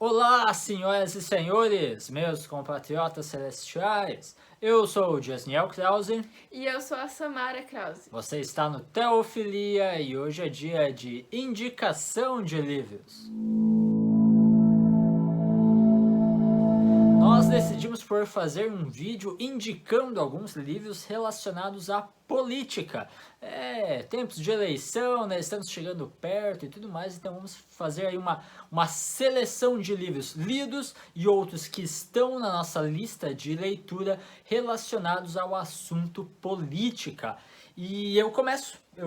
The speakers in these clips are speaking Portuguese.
Olá, senhoras e senhores, meus compatriotas celestiais. Eu sou o Jasniel Krause, E eu sou a Samara Krause. você está no Teofilia e hoje é dia de indicação de livros. Nós decidimos por fazer um vídeo indicando alguns livros relacionados à política. Tempos de eleição, né? Estamos chegando perto e tudo mais, então vamos fazer aí uma seleção de livros lidos e outros que estão na nossa lista de leitura relacionados ao assunto política. E eu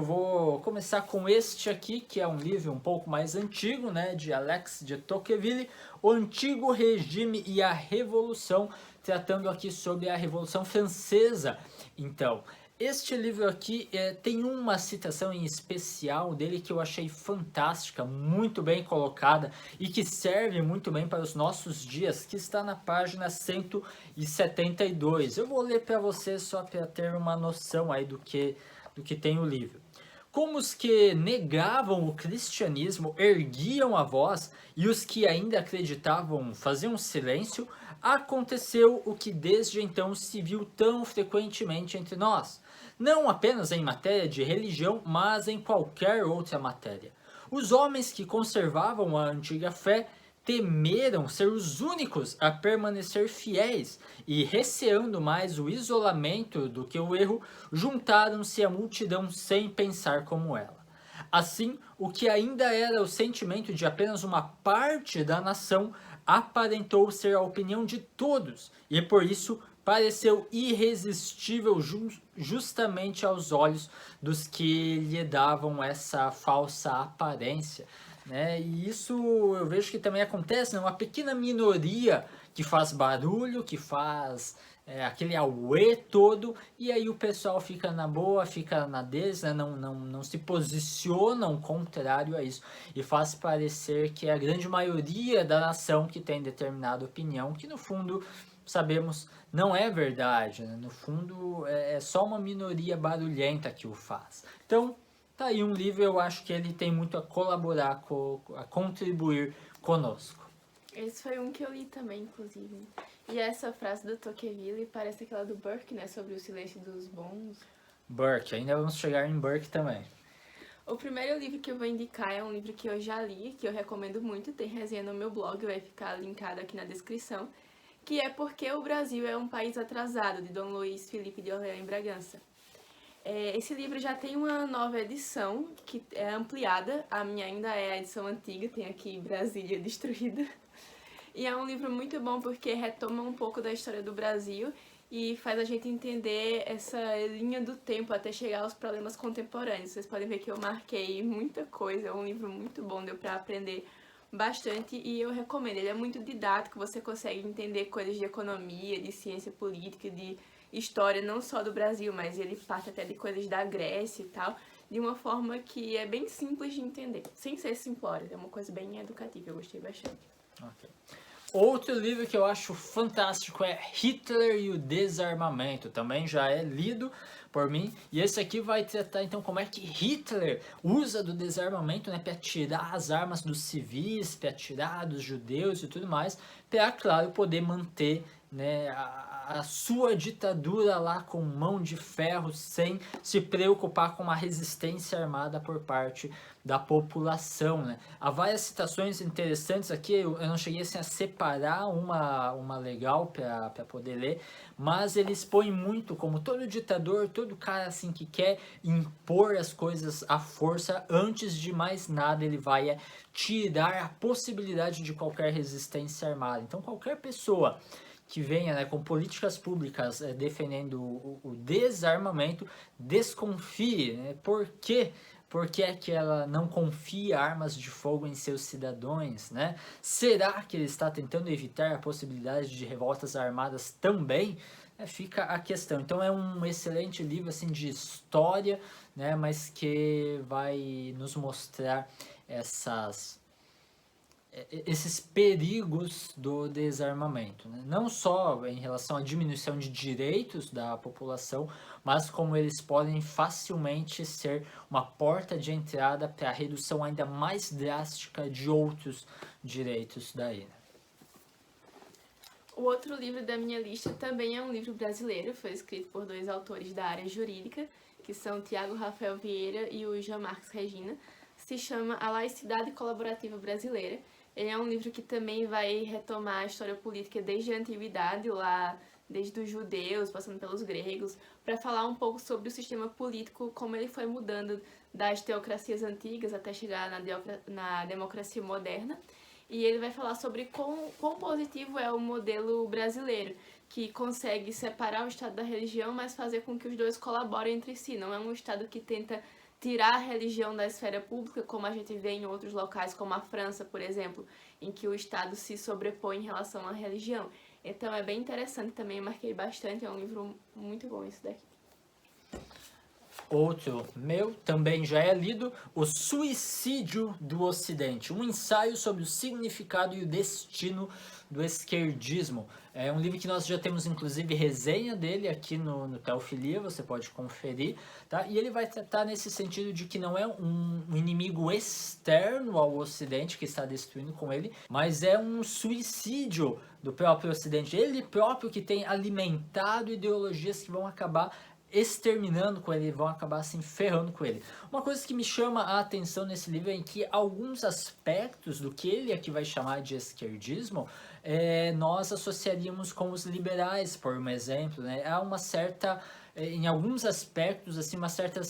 vou começar com este aqui, que é um livro um pouco mais antigo, né, de Alex de Tocqueville, O Antigo Regime e a Revolução, tratando aqui sobre a Revolução Francesa. Então, este livro aqui tem uma citação em especial dele que eu achei fantástica, muito bem colocada e que serve muito bem para os nossos dias, que está na página 172. Eu vou ler para você só para ter uma noção aí do que tem o livro. Como os que negavam o cristianismo erguiam a voz e os que ainda acreditavam faziam silêncio, aconteceu o que desde então se viu tão frequentemente entre nós, não apenas em matéria de religião, mas em qualquer outra matéria. Os homens que conservavam a antiga fé temeram ser os únicos a permanecer fiéis e, receando mais o isolamento do que o erro, juntaram-se à multidão sem pensar como ela. Assim, o que ainda era o sentimento de apenas uma parte da nação aparentou ser a opinião de todos e, por isso, pareceu irresistível justamente aos olhos dos que lhe davam essa falsa aparência, né? E isso eu vejo que também acontece, né? Uma pequena minoria que faz barulho, que faz aquele auê todo, e aí o pessoal fica na boa, fica na deles, né? Não se posicionam contrário a isso, e faz parecer que é a grande maioria da nação que tem determinada opinião, que no fundo sabemos não é verdade, né? No fundo é só uma minoria barulhenta que o faz. Então, tá aí um livro, eu acho que ele tem muito a colaborar, a contribuir conosco. Esse foi um que eu li também, inclusive. E essa frase do Tocqueville parece aquela do Burke, né? Sobre o silêncio dos bons. Burke, ainda vamos chegar em Burke também. O primeiro livro que eu vou indicar é um livro que eu já li, que eu recomendo muito. Tem resenha no meu blog, vai ficar linkado aqui na descrição. Que é Porque o Brasil é um País Atrasado, de Dom Luiz Felipe de Orleans em Bragança. Esse livro já tem uma nova edição, que é ampliada. A minha ainda é a edição antiga, tem aqui Brasília destruída. E é um livro muito bom porque retoma um pouco da história do Brasil e faz a gente entender essa linha do tempo até chegar aos problemas contemporâneos. Vocês podem ver que eu marquei muita coisa, é um livro muito bom, deu pra aprender bastante e eu recomendo. Ele é muito didático, você consegue entender coisas de economia, de ciência política, de história, não só do Brasil, mas ele parte até de coisas da Grécia e tal, de uma forma que é bem simples de entender, sem ser simplório, é uma coisa bem educativa, eu gostei bastante. Okay. Outro livro que eu acho fantástico é Hitler e o Desarmamento, também já é lido por mim, e esse aqui vai tratar então como é que Hitler usa do desarmamento, né, para tirar as armas dos civis, para tirar dos judeus e tudo mais, para, claro, poder manter, né, a sua ditadura lá com mão de ferro, sem se preocupar com uma resistência armada por parte da população, né? Há várias citações interessantes aqui, eu não cheguei assim, a separar uma legal para poder ler, mas ele expõe muito como todo ditador, todo cara assim que quer impor as coisas à força, antes de mais nada ele vai tirar a possibilidade de qualquer resistência armada. Então qualquer pessoa que venha, né, com políticas públicas defendendo o desarmamento, desconfie, né? Por quê? Por que é que ela não confia armas de fogo em seus cidadãos, né? Será que ele está tentando evitar a possibilidade de revoltas armadas também? Fica a questão. Então é um excelente livro assim de história, né? Mas que vai nos mostrar esses perigos do desarmamento, né? Não só em relação à diminuição de direitos da população, mas como eles podem facilmente ser uma porta de entrada para a redução ainda mais drástica de outros direitos daí. O outro livro da minha lista também é um livro brasileiro, foi escrito por 2 autores da área jurídica, que são o Tiago Rafael Vieira e o Jean Marques Regina. Se chama A Laicidade Colaborativa Brasileira. Ele é um livro que também vai retomar a história política desde a antiguidade, lá desde os judeus, passando pelos gregos, para falar um pouco sobre o sistema político, como ele foi mudando das teocracias antigas até chegar na democracia moderna. E ele vai falar sobre quão positivo é o modelo brasileiro, que consegue separar o Estado da religião, mas fazer com que os dois colaborem entre si. Não é um Estado que tenta tirar a religião da esfera pública, como a gente vê em outros locais, como a França, por exemplo, em que o Estado se sobrepõe em relação à religião. Então é bem interessante também, eu marquei bastante, é um livro muito bom esse daqui. Outro meu também já é lido, O Suicídio do Ocidente, um ensaio sobre o significado e o destino do esquerdismo. É um livro que nós já temos inclusive resenha dele aqui no Teofilia, você pode conferir, tá? E ele vai tratar nesse sentido de que não é um inimigo externo ao Ocidente que está destruindo com ele, mas é um suicídio do próprio Ocidente. Ele próprio que tem alimentado ideologias que vão acabar exterminando com ele, vão acabar se ferrando com ele. Uma coisa que me chama a atenção nesse livro é que alguns aspectos do que ele aqui vai chamar de esquerdismo, nós associaríamos com os liberais, por um exemplo, né? Há uma certa, em alguns aspectos, assim, uma certa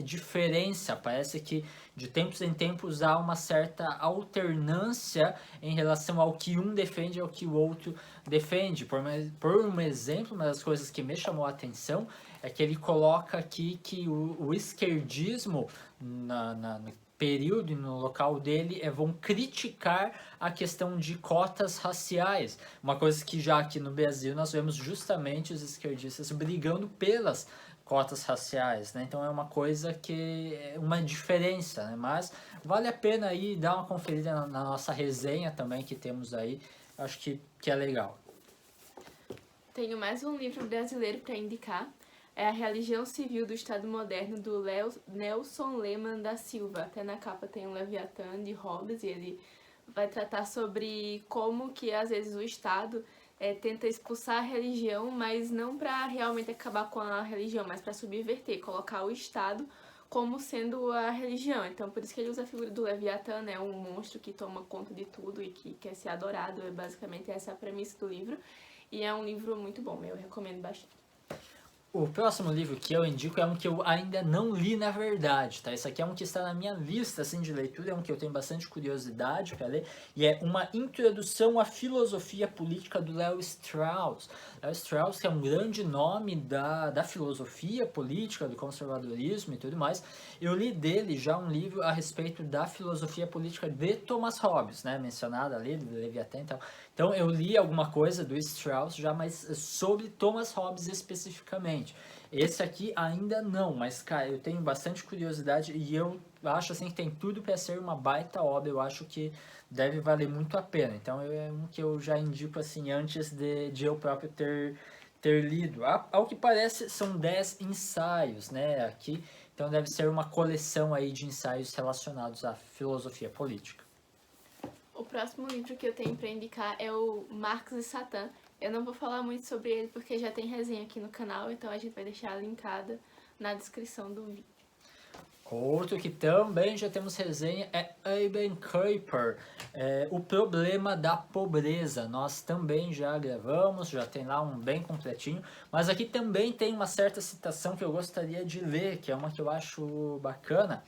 diferença. Parece que de tempos em tempos há uma certa alternância em relação ao que um defende e ao que o outro defende. Por um exemplo, uma das coisas que me chamou a atenção é que ele coloca aqui que o esquerdismo no período e no local dele vão criticar a questão de cotas raciais, uma coisa que já aqui no Brasil nós vemos justamente os esquerdistas brigando pelas cotas raciais, né? Então é uma coisa que é uma diferença, né? Mas vale a pena aí dar uma conferida na nossa resenha também que temos aí, acho que é legal. Tenho mais um livro brasileiro para indicar. É A Religião Civil do Estado Moderno, do Nelson Leman da Silva. Até na capa tem um Leviatã de Hobbes, e ele vai tratar sobre como que às vezes o Estado tenta expulsar a religião, mas não para realmente acabar com a religião, mas para subverter, colocar o Estado como sendo a religião. Então por isso que ele usa a figura do Leviatã, né, um monstro que toma conta de tudo e que quer ser adorado. Basicamente essa é a premissa do livro, e é um livro muito bom, eu recomendo bastante. O próximo livro que eu indico é um que eu ainda não li na verdade, tá? Esse aqui é um que está na minha lista assim, de leitura, é um que eu tenho bastante curiosidade para ler, e é Uma Introdução à Filosofia Política do Léo Strauss. Léo Strauss, que é um grande nome da filosofia política, do conservadorismo e tudo mais. Eu li dele já um livro a respeito da filosofia política de Thomas Hobbes, né? Mencionado ali, do Leviatã e tal. Então eu li alguma coisa do Strauss já, mas sobre Thomas Hobbes especificamente. Esse aqui ainda não, mas cara, eu tenho bastante curiosidade e eu acho assim que tem tudo para ser uma baita obra. Eu acho que deve valer muito a pena. Então é um que eu já indico assim antes de eu próprio ter lido. Ao que parece são 10 ensaios, né, aqui. Então deve ser uma coleção aí de ensaios relacionados à filosofia política. O próximo livro que eu tenho para indicar é o Marx e Satã. Eu não vou falar muito sobre ele porque já tem resenha aqui no canal, então a gente vai deixar linkada na descrição do vídeo. Outro que também já temos resenha é Eben Kuyper, O Problema da Pobreza. Nós também já gravamos, já tem lá um bem completinho, mas aqui também tem uma certa citação que eu gostaria de ler, que é uma que eu acho bacana.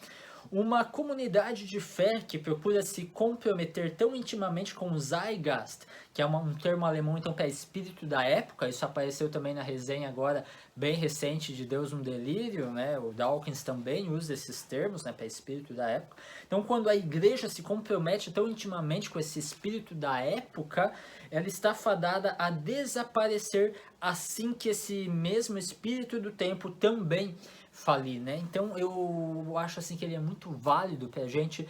Uma comunidade de fé que procura se comprometer tão intimamente com o Zeitgeist, que é um termo alemão então para espírito da época. Isso apareceu também na resenha agora bem recente de Deus um Delírio, né? O Dawkins também usa esses termos, né, para espírito da época. Então quando a igreja se compromete tão intimamente com esse espírito da época, ela está fadada a desaparecer assim que esse mesmo espírito do tempo também falir, né? Então eu acho assim que ele é muito válido para a gente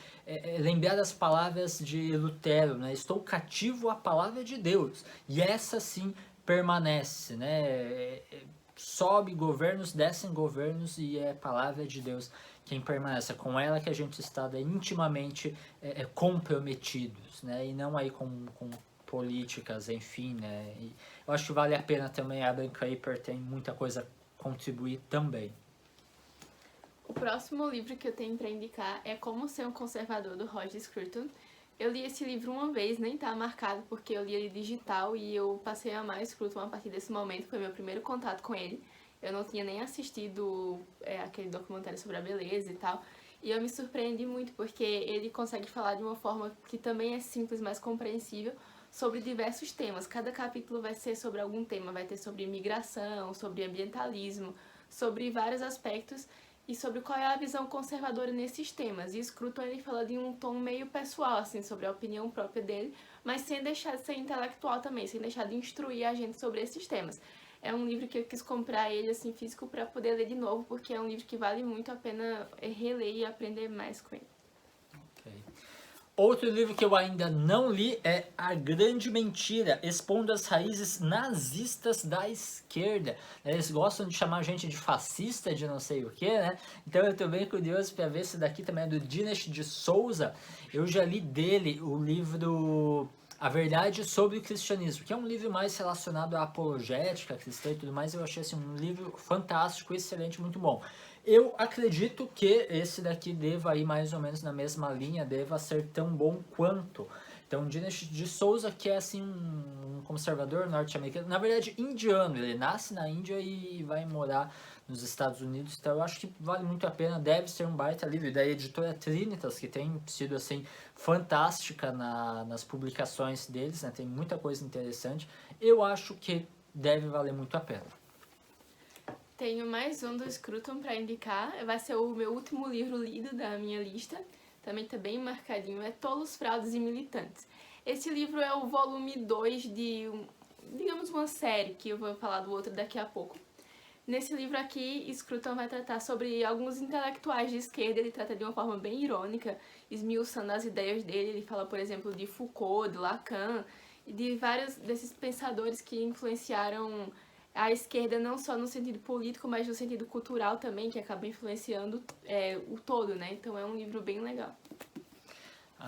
lembrar das palavras de Lutero, né? Estou cativo à palavra de Deus, e essa sim permanece, né? Sobe governos, descem governos, e é a palavra de Deus quem permanece. É com ela que a gente está intimamente comprometidos, né? E não aí com políticas, enfim, né? E eu acho que vale a pena também, a Adam Kuyper tem muita coisa a contribuir também. O próximo livro que eu tenho para indicar é Como Ser um Conservador, do Roger Scruton. Eu li esse livro uma vez, nem tá marcado porque eu li ele digital e eu passei a amar Scruton a partir desse momento, foi meu primeiro contato com ele. Eu não tinha nem assistido aquele documentário sobre a beleza e tal. E eu me surpreendi muito porque ele consegue falar de uma forma que também é simples, mas compreensível, sobre diversos temas. Cada capítulo vai ser sobre algum tema, vai ter sobre imigração, sobre ambientalismo, sobre vários aspectos e sobre qual é a visão conservadora nesses temas. E Scruton, ele fala de um tom meio pessoal, assim, sobre a opinião própria dele, mas sem deixar de ser intelectual também, sem deixar de instruir a gente sobre esses temas. É um livro que eu quis comprar ele, assim, físico, para poder ler de novo, porque é um livro que vale muito a pena reler e aprender mais com ele. Okay. Outro livro que eu ainda não li é A Grande Mentira, expondo as raízes nazistas da esquerda. Eles gostam de chamar a gente de fascista, de não sei o que, né? Então eu tô bem curioso para ver se daqui também é do Dinesh de Souza. Eu já li dele o livro A Verdade sobre o Cristianismo, que é um livro mais relacionado à apologética cristã e tudo mais. Eu achei assim, um livro fantástico, excelente, muito bom. Eu acredito que esse daqui deva ir mais ou menos na mesma linha, deva ser tão bom quanto. Então, Dinesh de Souza, que é assim um conservador norte-americano, na verdade indiano, ele nasce na Índia e vai morar nos Estados Unidos, então eu acho que vale muito a pena, deve ser um baita livro, da editora Trinitas, que tem sido assim fantástica nas publicações deles, né? Tem muita coisa interessante, eu acho que deve valer muito a pena. Tenho mais um do Scruton para indicar, vai ser o meu último livro lido da minha lista, também tá bem marcadinho, é Tolos, Fraudes e Militantes. Esse livro é o volume 2 de, digamos, uma série, que eu vou falar do outro daqui a pouco. Nesse livro aqui, Scruton vai tratar sobre alguns intelectuais de esquerda, ele trata de uma forma bem irônica, esmiuçando as ideias dele, ele fala, por exemplo, de Foucault, de Lacan, e de vários desses pensadores que influenciaram a esquerda não só no sentido político, mas no sentido cultural também, que acaba influenciando o todo, né? Então é um livro bem legal.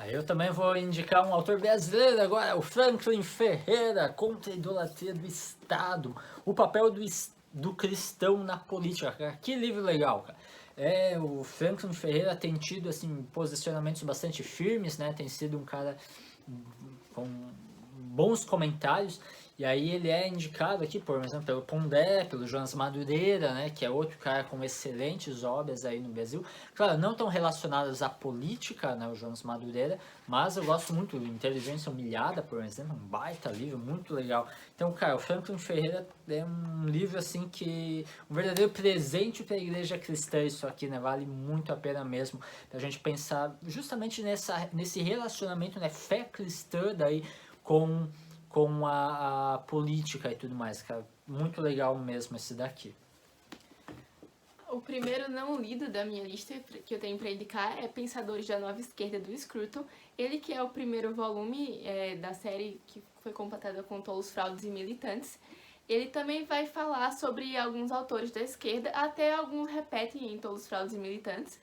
Eu também vou indicar um autor brasileiro agora, o Franklin Ferreira, Contra a Idolatria do Estado, o papel do cristão na política, cara. Que livro legal, cara. O Franklin Ferreira tem tido assim, posicionamentos bastante firmes, né? Tem sido um cara com bons comentários. E aí ele é indicado aqui, por exemplo, pelo Pondé, pelo Jonas Madureira, né, que é outro cara com excelentes obras aí no Brasil. Claro, não tão relacionadas à política, né, o Jonas Madureira, mas eu gosto muito de Inteligência Humilhada, por exemplo, um baita livro, muito legal. Então, cara, o Franklin Ferreira é um livro, assim, que... um verdadeiro presente para a igreja cristã, isso aqui, né, vale muito a pena mesmo, a gente pensar justamente nesse relacionamento, né, fé cristã daí com a política e tudo mais, cara. Muito legal mesmo esse daqui. O primeiro não lido da minha lista que eu tenho para indicar é Pensadores da Nova Esquerda, do Scruton. Ele que é o primeiro volume da série que foi completada com Tolos, Fraudes e Militantes. Ele também vai falar sobre alguns autores da esquerda, até alguns repetem em Tolos, Fraudes e Militantes,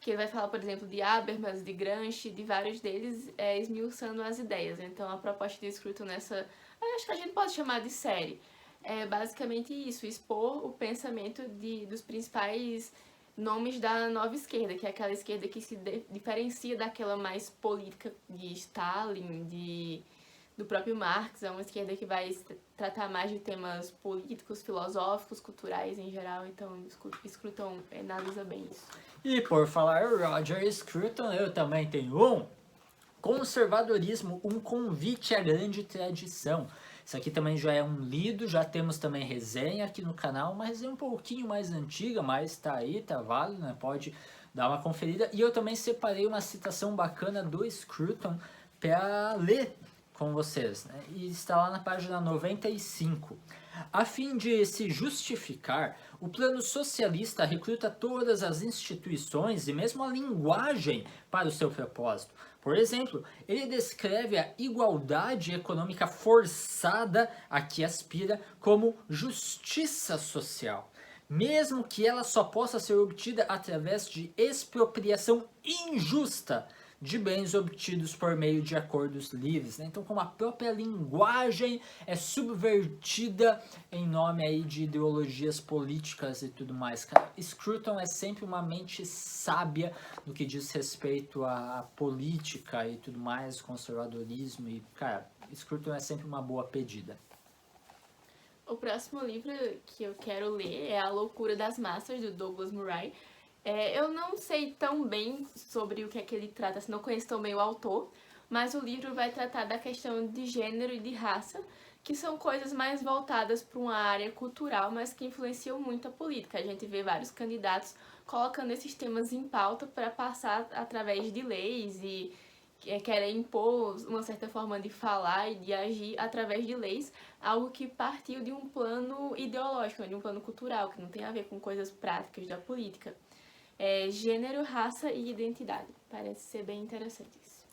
que ele vai falar, por exemplo, de Habermas, de Gramsci, de vários deles, esmiuçando as ideias. Então, a proposta de Scruton nessa... acho que a gente pode chamar de série. É basicamente isso, expor o pensamento dos principais nomes da nova esquerda, que é aquela esquerda que se diferencia daquela mais política de Stalin, do próprio Marx. É uma esquerda que vai tratar mais de temas políticos, filosóficos, culturais em geral. Então, Scruton analisa bem isso. E por falar Roger Scruton, eu também tenho um Conservadorismo, um convite à grande tradição. Isso aqui também já é um lido, já temos também resenha aqui no canal, uma resenha um pouquinho mais antiga, mas tá aí, tá válido, né? Pode dar uma conferida. E eu também separei uma citação bacana do Scruton para ler com vocês, né? E está lá na página 95. A fim de se justificar, o plano socialista recruta todas as instituições e mesmo a linguagem para o seu propósito. Por exemplo, ele descreve a igualdade econômica forçada a que aspira como justiça social, mesmo que ela só possa ser obtida através de expropriação injusta de bens obtidos por meio de acordos livres, né? Então, como a própria linguagem é subvertida em nome aí de ideologias políticas e tudo mais, cara. Scruton é sempre uma mente sábia no que diz respeito à política e tudo mais, conservadorismo e, cara, Scruton é sempre uma boa pedida. O próximo livro que eu quero ler é A Loucura das Massas, do Douglas Murray. Eu não sei tão bem sobre o que é que ele trata, assim, não conheço tão bem o autor, mas o livro vai tratar da questão de gênero e de raça, que são coisas mais voltadas para uma área cultural, mas que influenciam muito a política. A gente vê vários candidatos colocando esses temas em pauta para passar através de leis e querem impor uma certa forma de falar e de agir através de leis, algo que partiu de um plano ideológico, de um plano cultural, que não tem a ver com coisas práticas da política. Gênero, raça e identidade. Parece ser bem interessante isso.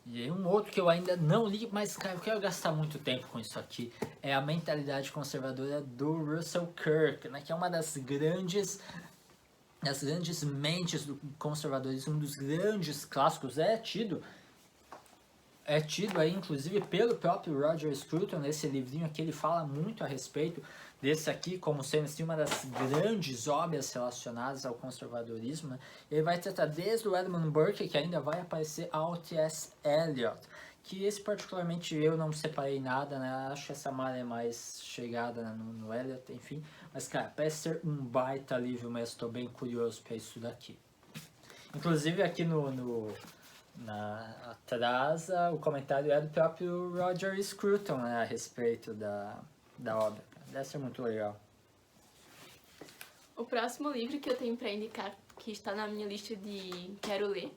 E aí um outro que eu ainda não li, mas cara, eu quero gastar muito tempo com isso aqui, é A Mentalidade Conservadora do Russell Kirk, né, que é uma das grandes mentes do conservadorismo, um dos grandes clássicos, é tido aí, inclusive, pelo próprio Roger Scruton, nesse livrinho aqui, ele fala muito a respeito desse aqui, como sendo assim, uma das grandes obras relacionadas ao conservadorismo, né? Ele vai tratar desde o Edmund Burke, que ainda vai aparecer, ao T.S. Eliot, que esse particularmente eu não separei nada, né? Acho que essa Mara é mais chegada, né, no Eliot, enfim. Mas, cara, parece ser um baita livro, mas estou bem curioso para isso daqui. Inclusive, aqui atrás, o comentário é do próprio Roger Scruton, né, a respeito da obra. Deve ser muito legal. O próximo livro que eu tenho para indicar, que está na minha lista de quero ler,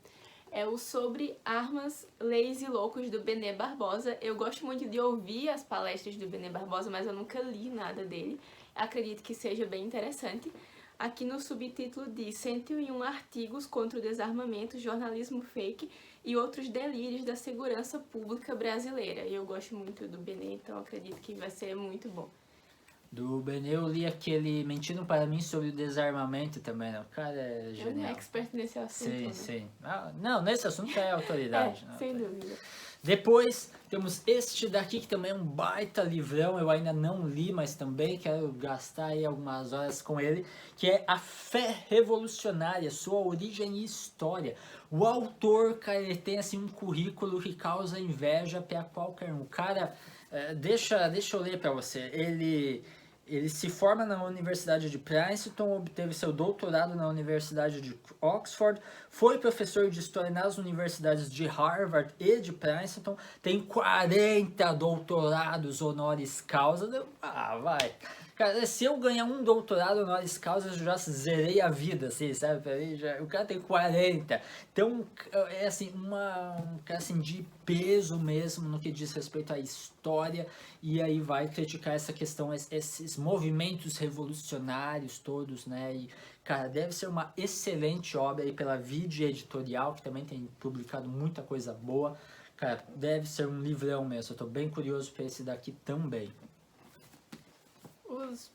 é o Sobre Armas, Leis e Loucos, do Benê Barbosa. Eu gosto muito de ouvir as palestras do Benê Barbosa, mas eu nunca li nada dele. Acredito que seja bem interessante. Aqui no subtítulo diz 101 artigos contra o desarmamento, jornalismo fake e outros delírios da segurança pública brasileira. Eu gosto muito do Benê, então acredito que vai ser muito bom. Do Benê eu li aquele Mentindo para mim sobre o desarmamento também, né? O cara é genial. É um expert nesse assunto. Sim, né? sim. Não, nesse assunto é autoridade. Né? Sem dúvida. Depois temos este daqui, que também é um baita livrão, eu ainda não li, mas também quero gastar aí algumas horas com ele, que é A Fé Revolucionária, Sua Origem e História. O autor, cara, ele tem assim um currículo que causa inveja para qualquer um. O cara, deixa eu ler para você, ele se forma na Universidade de Princeton, obteve seu doutorado na Universidade de Oxford, foi professor de História nas universidades de Harvard e de Princeton, tem 40 doutorados honoris causa. Vai. Cara, se eu ganhar um doutorado honoris causa, eu já zerei a vida, assim, sabe? O cara tem 40. Então, é assim, um cara assim, de peso mesmo no que diz respeito à história, e aí vai criticar essa questão, esses movimentos revolucionários todos, né? E, cara, deve ser uma excelente obra aí pela Vide Editorial, que também tem publicado muita coisa boa. Cara, deve ser um livrão mesmo. Eu tô bem curioso para esse daqui também. Os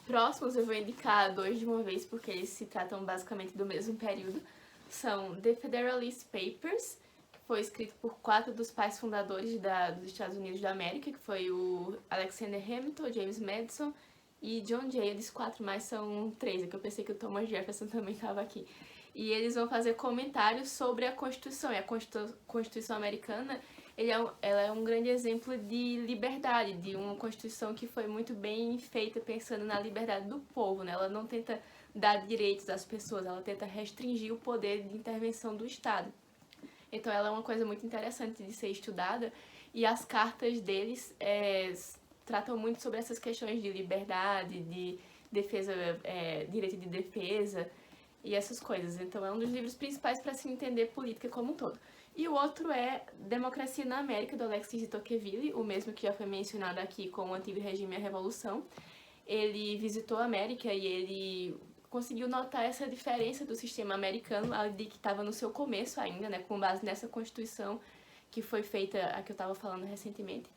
próximos eu vou indicar dois de uma vez, porque eles se tratam basicamente do mesmo período. São The Federalist Papers, que foi escrito por 4 dos pais fundadores dos Estados Unidos da América, que foi o Alexander Hamilton, James Madison e John Jay. Eles 4 mais são 3, que eu pensei que o Thomas Jefferson também estava aqui. E eles vão fazer comentários sobre a Constituição. E a Constituição americana, ela é um grande exemplo de liberdade, de uma Constituição que foi muito bem feita pensando na liberdade do povo, né? Ela não tenta dar direitos às pessoas, ela tenta restringir o poder de intervenção do Estado. Então ela é uma coisa muito interessante de ser estudada, e as cartas deles tratam muito sobre essas questões de liberdade, de defesa, direito de defesa e essas coisas. Então é um dos livros principais para se entender política como um todo. E o outro é Democracia na América, do Alexis de Tocqueville, o mesmo que já foi mencionado aqui com o Antigo Regime e a Revolução. Ele visitou a América e ele conseguiu notar essa diferença do sistema americano, ali que estava no seu começo ainda, né, com base nessa Constituição que foi feita, a que eu estava falando recentemente.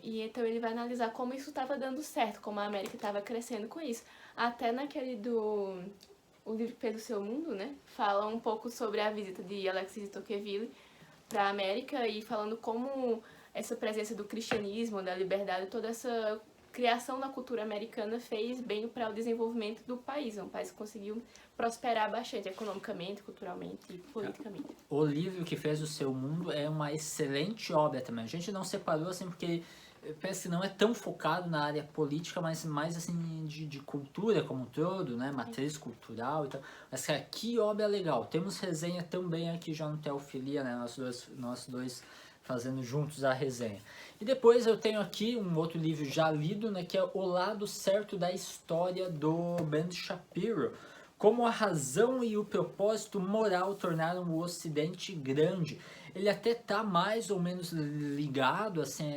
E então ele vai analisar como isso estava dando certo, como a América estava crescendo com isso. Até naquele o livro que fez o seu mundo, né? Fala um pouco sobre a visita de Alexis de Tocqueville para a América e falando como essa presença do cristianismo, da liberdade, toda essa criação da cultura americana fez bem para o desenvolvimento do país. É um país que conseguiu prosperar bastante economicamente, culturalmente e politicamente. O livro que fez o seu mundo é uma excelente obra também. A gente não separou assim porque parece que não é tão focado na área política, mas mais assim de cultura como um todo, né? Matriz cultural e tal. Mas cara, que obra legal. Temos resenha também aqui já no Teofilia, né? Nós dois fazendo juntos a resenha. E depois eu tenho aqui um outro livro já lido, né? Que é O Lado Certo da História, do Ben Shapiro. Como a razão e o propósito moral tornaram o Ocidente grande. Ele até tá mais ou menos ligado, assim,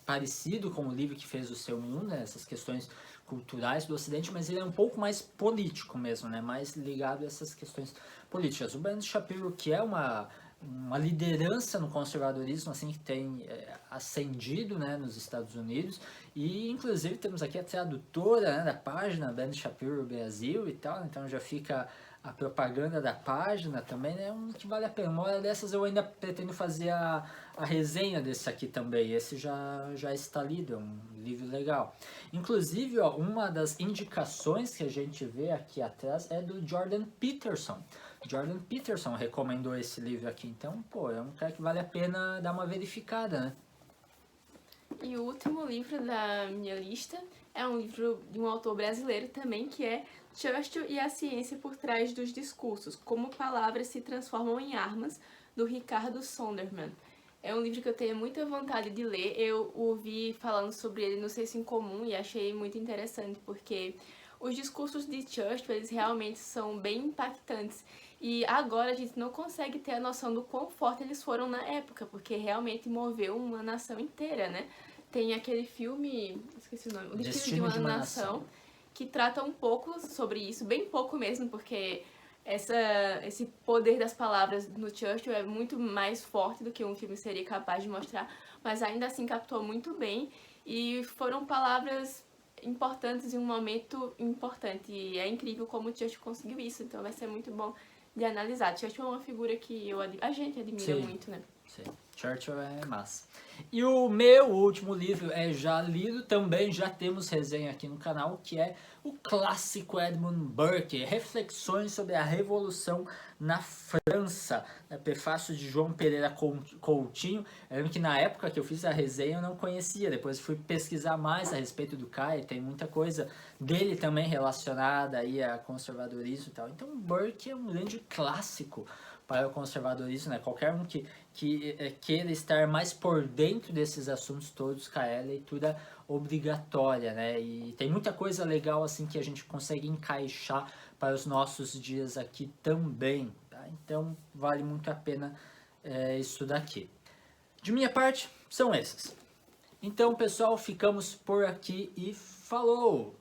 parecido com o livro que fez o seu mundo, né, essas questões culturais do Ocidente, mas ele é um pouco mais político mesmo, né, mais ligado a essas questões políticas. O Ben Shapiro, que é uma liderança no conservadorismo assim que tem ascendido, né, nos Estados Unidos, e inclusive temos aqui a tradutora, né, da página Ben Shapiro Brasil e tal, então já fica a propaganda da página também, né, um que vale a pena. Uma hora dessas eu ainda pretendo fazer a resenha desse aqui também, esse já está lido, é um livro legal. Inclusive, ó, uma das indicações que a gente vê aqui atrás é do Jordan Peterson. Jordan Peterson recomendou esse livro aqui, então, pô, é um cara que vale a pena dar uma verificada, né? E o último livro da minha lista é um livro de um autor brasileiro também, que é Churchill e a Ciência por Trás dos Discursos, Como Palavras se Transformam em Armas, do Ricardo Sondermann. É um livro que eu tenho muita vontade de ler, eu ouvi falando sobre ele no Senso em Comum e achei muito interessante, porque os discursos de Churchill, eles realmente são bem impactantes. E agora a gente não consegue ter a noção do quão forte eles foram na época, porque realmente moveu uma nação inteira, né? Tem aquele filme, esqueci o nome, O Destino de uma Nação, que trata um pouco sobre isso, bem pouco mesmo, porque esse poder das palavras no Churchill é muito mais forte do que um filme seria capaz de mostrar, mas ainda assim captou muito bem e foram palavras importantes em um momento importante. E é incrível como o Churchill conseguiu isso, então vai ser muito bom de analisar. Churchill é uma figura que a gente admira muito, né? Sim, Churchill é massa. E o meu último livro é já lido, também já temos resenha aqui no canal, que é o clássico Edmund Burke, Reflexões sobre a Revolução na França, prefácio de João Pereira Coutinho. Eu lembro que na época que eu fiz a resenha eu não conhecia, depois fui pesquisar mais a respeito do Caio, tem muita coisa dele também relacionada aí a conservadorismo e tal. Então Burke é um grande clássico para o conservadorismo, né? Qualquer um que queira estar mais por dentro desses assuntos todos, cara, é leitura obrigatória, né? E tem muita coisa legal assim que a gente consegue encaixar para os nossos dias aqui também, tá? Então vale muito a pena isso daqui. De minha parte, são esses. Então, pessoal, ficamos por aqui e falou!